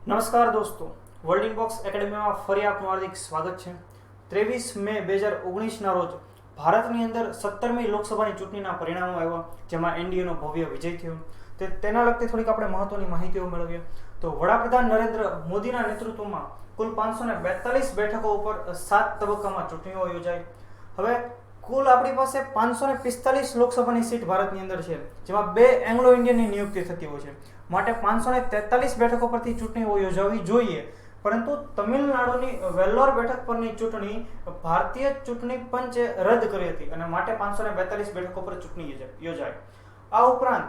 નમસ્કાર દોસ્તો, world inbox એકેડમીમાં ફરી આપનું હાર્દિક સ્વાગત છે। 23 મે 2019ના રોજ ભારતની અંદર 17મી લોકસભાની ચૂંટણીના પરિણામો આવ્યા, જેમાં એનડીએનો ભવ્ય વિજય થયો। તેના લગતી થોડીક આપણે મહત્વની માહિતીઓ મેળવીએ તો વડાપ્રધાન નરેન્દ્ર મોદીના નેતૃત્વમાં કુલ 542 બેઠકો ઉપર 7 તબક્કામાં ચૂંટણીઓ યોજાઈ। હવે કુલ આપણી પાસે 545 લોકસભાની સીટ ભારતની અંદર છે, જેમાં 2 એંગ્લો ઇન્ડિયનની નિયુક્તિ થતી હોય છે, માટે 543 બેઠકો પરથી ચૂંટણીઓ યોજાવી જોઈએ। પરંતુ તમિલનાડુની વેલ્લોર બેઠક પરની ચૂંટણી ભારતીય ચૂંટણી પંચે રદ કરી હતી અને માટે 542 બેઠકો પર ચૂંટણી યોજાઈ। આ ઉપરાંત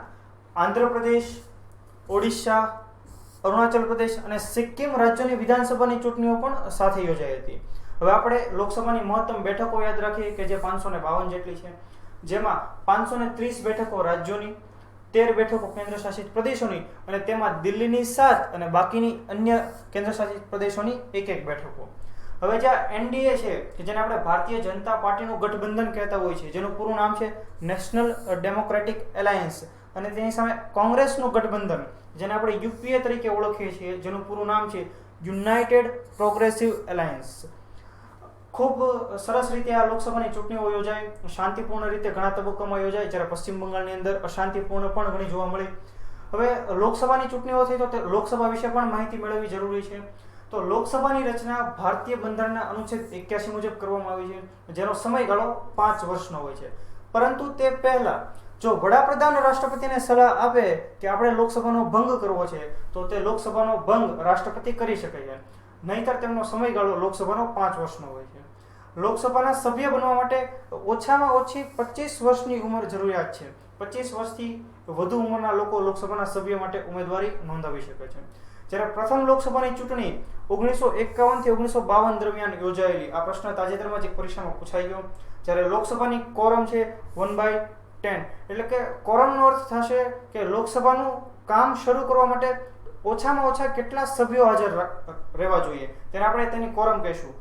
આંધ્રપ્રદેશ, ઓડિશા, અરુણાચલ પ્રદેશ અને સિક્કિમ રાજ્યોની વિધાનસભાની ચૂંટણીઓ પણ સાથે યોજાઈ હતી। હવે આપણે લોકસભાની મહત્તમ બેઠકો યાદ રાખીએ કે જે 552 જેટલી છે, જેમાં 530 બેઠકો રાજ્યોની, 13 બેઠકો કેન્દ્ર શાસિત પ્રદેશોની અને તેમાં દિલ્હીની 7 અને બાકીની અન્ય કેન્દ્ર શાસિત પ્રદેશોની એક બેઠકો। હવે જ્યાં એનડીએ છે કે જેને આપણે ભારતીય જનતા પાર્ટીનું ગઠબંધન કહેતા હોય છે, જેનું પૂરું નામ છે નેશનલ ડેમોક્રેટિક એલાયન્સ, અને તેની સામે કોંગ્રેસનું ગઠબંધન જેને આપણે યુપીએ તરીકે ઓળખીએ છીએ, જેનું પૂરું નામ છે યુનાઇટેડ પ્રોગ્રેસિવ એલાયન્સ। ખૂબ સરસ રીતે આ લોકસભાની ચૂંટણીઓ યોજાઈ, શાંતિપૂર્ણ રીતે ઘણા તબક્કામાં યોજાઈ, જ્યારે પશ્ચિમ બંગાળની અંદર અશાંતિપૂર્ણ પણ ઘણી જોવા મળી। હવે લોકસભાની ચૂંટણીઓ થઈ તો લોકસભા વિશે પણ માહિતી મેળવવી જરૂરી છે। તો લોકસભાની રચના ભારતીય બંધારણના અનુચ્છેદ 81 મુજબ કરવામાં આવી છે, જેનો સમયગાળો 5 વર્ષનો હોય છે। પરંતુ તે પહેલા જો વડાપ્રધાન રાષ્ટ્રપતિને સલાહ આપે કે આપણે લોકસભાનો ભંગ કરવો છે, તો તે લોકસભાનો ભંગ રાષ્ટ્રપતિ કરી શકે છે, નહીંતર તેમનો સમયગાળો લોકસભાનો 5 વર્ષનો હોય છે। લોકસભાના સભ્ય બનવા માટે ઓછામાં ઓછી 25 વર્ષની ઉંમર જરૂરિયાત છે। 25 વર્ષથી વધુ ઉંમરના લોકો લોકસભાના સભ્ય માટે ઉમેદવારી નોંધાવી શકે છે। જ્યારે પ્રથમ લોકસભાની ચૂંટણી 1951 થી 1952 દરમિયાન યોજાયેલી, આ પ્રશ્ન તાજેતરમાં જ એક પરીક્ષામાં પૂછાઈ ગયો। જ્યારે લોકસભાની કોરમ છે 1/10, એટલે કે કોરમનો અર્થ થશે કે લોકસભાનું કામ શરૂ કરવા માટે ઓછામાં ઓછા કેટલા સભ્યો હાજર રહેવા જોઈએ, તેને આપણે તેની કોરમ કહીશું।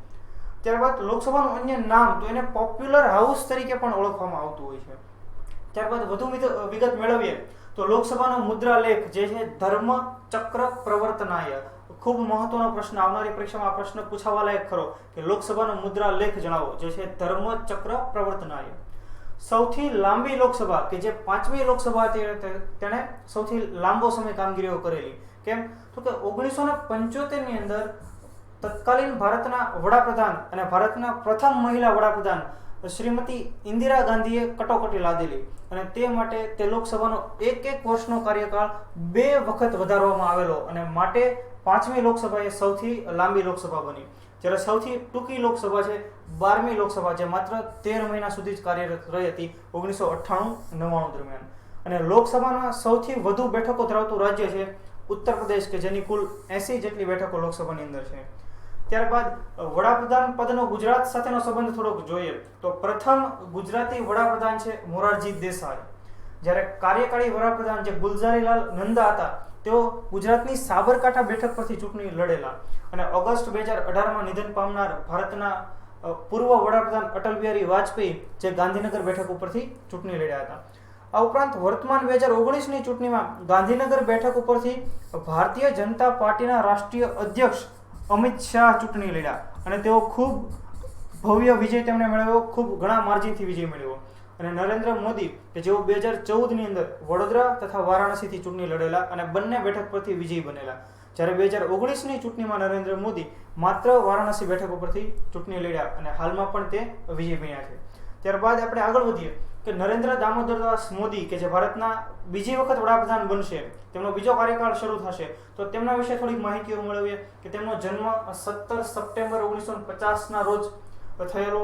ત્યારબાદ લોકસભાનું અન્ય નામ તો એને પોપ્યુલર હાઉસ તરીકે પણ ઓળખવામાં આવતું હોય છે। ત્યારબાદ વધુ વિગત મેળવીએ તો લોકસભાનો મુદ્રા લેખ જે છે ધર્મ ચક્ર પ્રવર્તનાય, ખૂબ મહત્વનો પ્રશ્ન, આવનારી પરીક્ષામાં આ પ્રશ્ન પૂછાવા લાયક ખરો કે લોકસભાનો મુદ્રા લેખ જણાવો, જે છે ધર્મ ચક્ર પ્રવર્તનાય। સૌથી લાંબી લોકસભા કે જે 5મી લોકસભા હતી, તેણે સૌથી લાંબો સમય કામગીરીઓ કરેલી। કેમ તો કે 1975ની અંદર તત્કાલીન ભારતના વડાપ્રધાન અને ભારતના પ્રથમ મહિલા વડાપ્રધાન શ્રીમતી ઇન્દિરા ગાંધીએ કટોકટી લાદેલી, અને તે માટે તે લોકસભાનો એક વર્ષનો કાર્યકાળ 2 વખત વધારવામાં આવેલો, અને માટે 5મી લોકસભા એ સૌથી લાંબી લોકસભા બની। જ્યારે સૌથી ટૂંકી લોકસભા છે 12મી લોકસભા, જે માત્ર 13 મહિના સુધી જ કાર્યરત રહી હતી 1998-99 દરમિયાન। અને લોકસભાના સૌથી વધુ બેઠકો ધરાવતું રાજ્ય છે ઉત્તર પ્રદેશ, કે જેની કુલ 80 જેટલી બેઠકો લોકસભાની અંદર છે। ત્યારબાદ વડાપ્રધાન પદનો ગુજરાત સાથેનો સંબંધ થોડોક જોઈએ તો પ્રથમ ગુજરાતી વડાપ્રધાન છે મોરારજી દેસાઈ, જ્યારે કાર્યકારી વડાપ્રધાન જે ગુલઝારીલાલ નંદા હતા, તેઓ ગુજરાતની સાબરકાંઠા બેઠક પરથી ચૂંટણી લડેલા, અને ઓગસ્ટ 2018માં નિધન પામનાર ભારતના પૂર્વ વડાપ્રધાન અટલ બિહારી વાજપેયી જે ગાંધીનગર બેઠક ઉપરથી ચૂંટણી લડ્યા હતા। આ ઉપરાંત વર્તમાન 2019ની ચૂંટણીમાં ગાંધીનગર બેઠક ઉપરથી ભારતીય જનતા પાર્ટીના રાષ્ટ્રીય અધ્યક્ષ અમિત શાહ ચૂંટણી લડ્યા, અને તેઓ ખૂબ ભવ્ય વિજય તેમણે મેળવ્યો, ખૂબ ઘણા માર્જિનથી વિજય મેળવ્યો। અને નરેન્દ્ર મોદી કે જેઓ 2014ની અંદર વડોદરા તથા વારાણસીથી ચૂંટણી લડેલા અને બંને બેઠક પરથી વિજય બનેલા, જ્યારે 2019ની ચૂંટણીમાં નરેન્દ્ર મોદી માત્ર વારાણસી બેઠક ઉપરથી ચૂંટણી લડ્યા અને હાલમાં પણ તે વિજય બન્યા છે। ત્યારબાદ આપણે આગળ વધીએ કે નરેન્દ્ર દામોદરદાસ મોદી કે જે ભારતના બીજી વખત વડાપ્રધાન બનશે, તેમનો બીજો કાર્યકાળ શરૂ થશે, તો તેમના વિશે થોડીક માહિતીઓ મેળવીએ કે તેમનો જન્મ 17 સપ્ટેમ્બર 1950ના રોજ થયેલો,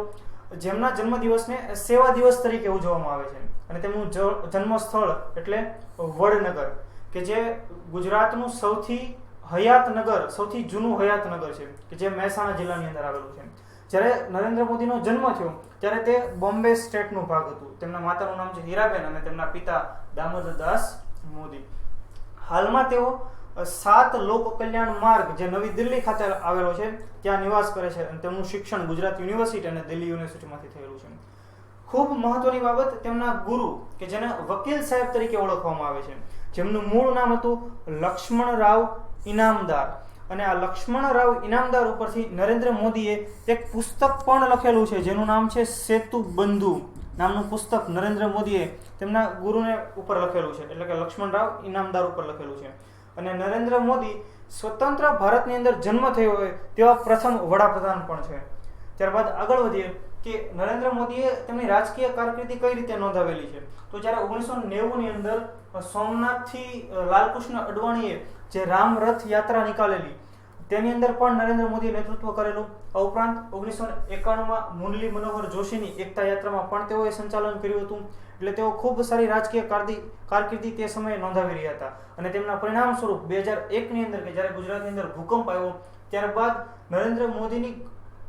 જેમના જન્મદિવસને સેવા દિવસ તરીકે ઉજવવામાં આવે છે। અને તેમનું જન્મ સ્થળ એટલે વડનગર, કે જે ગુજરાતનું સૌથી હયાત નગર, સૌથી જૂનું હયાત નગર છે, કે જે મહેસાણા જિલ્લાની અંદર આવેલું છે। જ્યારે નરેન્દ્ર મોદીનો જન્મ થયો ત્યારે તે બોમ્બે સ્ટેટનું ભાગ હતું। તેમના માતાનું નામ છે હીરાબેન અને તેમના પિતા દામોદરદાસ મોદી। હાલમાં તેઓ 7 લોક કલ્યાણ માર્ગ જે નવી દિલ્હી ખાતે આવેલો છે ત્યાં નિવાસ કરે છે, અને તેમનું શિક્ષણ ગુજરાત યુનિવર્સિટી અને દિલ્હી યુનિવર્સિટીમાંથી થયેલું છે। ખૂબ મહત્વની બાબત, તેમના ગુરુ કે જેને વકીલ સાહેબ તરીકે ઓળખવામાં આવે છે, જેમનું મૂળ નામ હતું લક્ષ્મણરાવ ઇનામદાર, અને આ લક્ષ્મણરાવ ઇનામદાર ઉપરથી નરેન્દ્ર મોદીએ એક પુસ્તક પણ લખેલું છે જેનું નામ છે સેતુ બંધુ નામનું પુસ્તક નરેન્દ્ર મોદીએ તેમના ગુરુને ઉપર લખેલું છે, એટલે કે લક્ષ્મણરાવ ઇનામદાર ઉપર લખેલું છે. અને નરેન્દ્ર મોદી સ્વતંત્ર ભારતની અંદર જન્મ થયો હોય તેવા પ્રથમ વડાપ્રધાન પણ છે. ત્યારબાદ આગળ વધીએ કે નરેન્દ્ર મોદીએ તેમની રાજકીય કારકિર્દી કઈ રીતે નોંધાવેલી છે. તો જ્યારે 1990 ની અંદર સોમનાથથી લાલકૃષ્ણ અડવાણીએ જે રામ રથ યાત્રા નીકાળેલી તેની અંદર પણ નરેન્દ્ર મોદીએ નેતૃત્વ કરેલું. આ ઉપરાંત 1991માં મુરલી મનોહર જોશીની એકતા યાત્રામાં પણ તેઓએ સંચાલન કર્યું હતું. એટલે તેઓ ખૂબ સારી રાજકીય કારકિર્દી તે સમયે નોંધાવી રહ્યા હતા. અને તેમના પરિણામ સ્વરૂપ 2001ની અંદર કે જ્યારે ગુજરાતની અંદર ભૂકંપ આવ્યો ત્યારબાદ નરેન્દ્ર મોદીની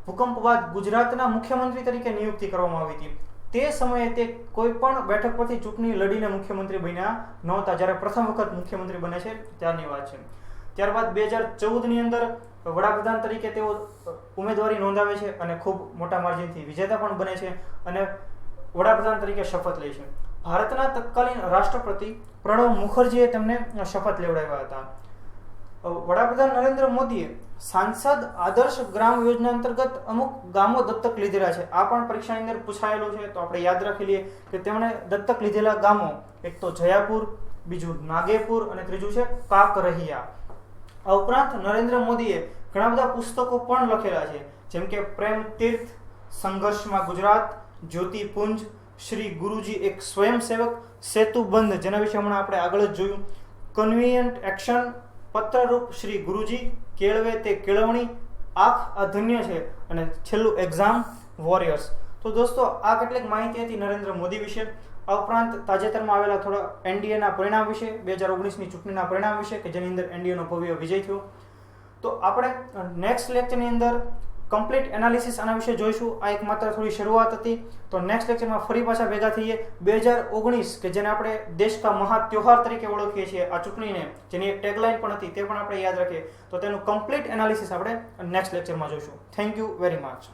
ભૂકંપ બાદ ગુજરાતના મુખ્યમંત્રી તરીકે નિયુક્તિ કરવામાં આવી હતી. તે સમયે તે કોઈ પણ બેઠક પરથી ચૂંટણી લડીને મુખ્યમંત્રી બન્યા નહોતા, જ્યારે પ્રથમ વખત મુખ્યમંત્રી બને છે ત્યારની વાત છે. ત્યારબાદ 2014ની અંદર વડાપ્રધાન તરીકે તેઓ ઉમેદવારી નોંધાવે છે અને ખૂબ મોટા માર્જિનથી વિજેતા પણ બને છે અને વડાપ્રધાન તરીકે શપથ લે છે. ભારતના તત્કાલીન રાષ્ટ્રપતિ પ્રણવ મુખર્જીએ તેમને શપથ લેવડાવ્યા હતા. વડાપ્રધાન નરેન્દ્ર મોદીએ સાંસદ આદર્શ ગ્રામ યોજના અંતર્ગત અમુક ગામો દત્તક લીધેલા છે. આ પણ પરીક્ષાની અંદર પૂછાયેલું છે, તો આપણે યાદ રાખી લઈએ કે તેમણે દત્તક લીધેલા ગામો એક તો જયાપુર, બીજું નાગેપુર અને ત્રીજું છે કાકરહિયા. આ ઉપરાંત નરેન્દ્ર મોદીએ ઘણા બધા પુસ્તકો પણ લખેલા છે, જેમ કે પ્રેમ તીર્થ, સંઘર્ષમાં ગુજરાત, જ્યોતિપુંજ, શ્રી ગુરુજી એક સ્વયંસેવક, સેતુબંધ જેના વિશે હમણાં આપણે આગળ જ જોયું, કન્વીનિયન્ટ એક્શન, પત્રરૂપ શ્રી ગુરુજી, કેળવે તે કેળવણી, આંખ આ ધન્ય છે અને છેલ્લું એક્ઝામ વોરિયર્સ. તો દોસ્તો આ કેટલીક માહિતી હતી નરેન્દ્ર મોદી વિશે. આ ઉપરાંત તાજેતરમાં આવેલા થોડા એનડીએના પરિણામ વિશે, 2019ની ચૂંટણીના પરિણામ વિશે કે જેની અંદર એનડીએનો ભવ્ય વિજય થયો. તો આપણે નેક્સ્ટ લેક્ચરની અંદર કમ્પ્લીટ એનાલિસિસ આના વિશે જોઈશું. આ એક માત્ર થોડી શરૂઆત હતી. તો નેક્સ્ટ લેક્ચરમાં ફરી પાછા ભેગા થઈએ. 2019 કે જેને આપણે દેશ કા મહા ત્યોહાર તરીકે ઓળખીએ છીએ, આ ચૂંટણીને જેની એક ટેગલાઇન પણ હતી તે પણ આપણે યાદ રાખીએ. તો તેનું કમ્પ્લીટ એનાલિસિસ આપણે નેક્સ્ટ લેક્ચરમાં જોઈશું. Thank you very much.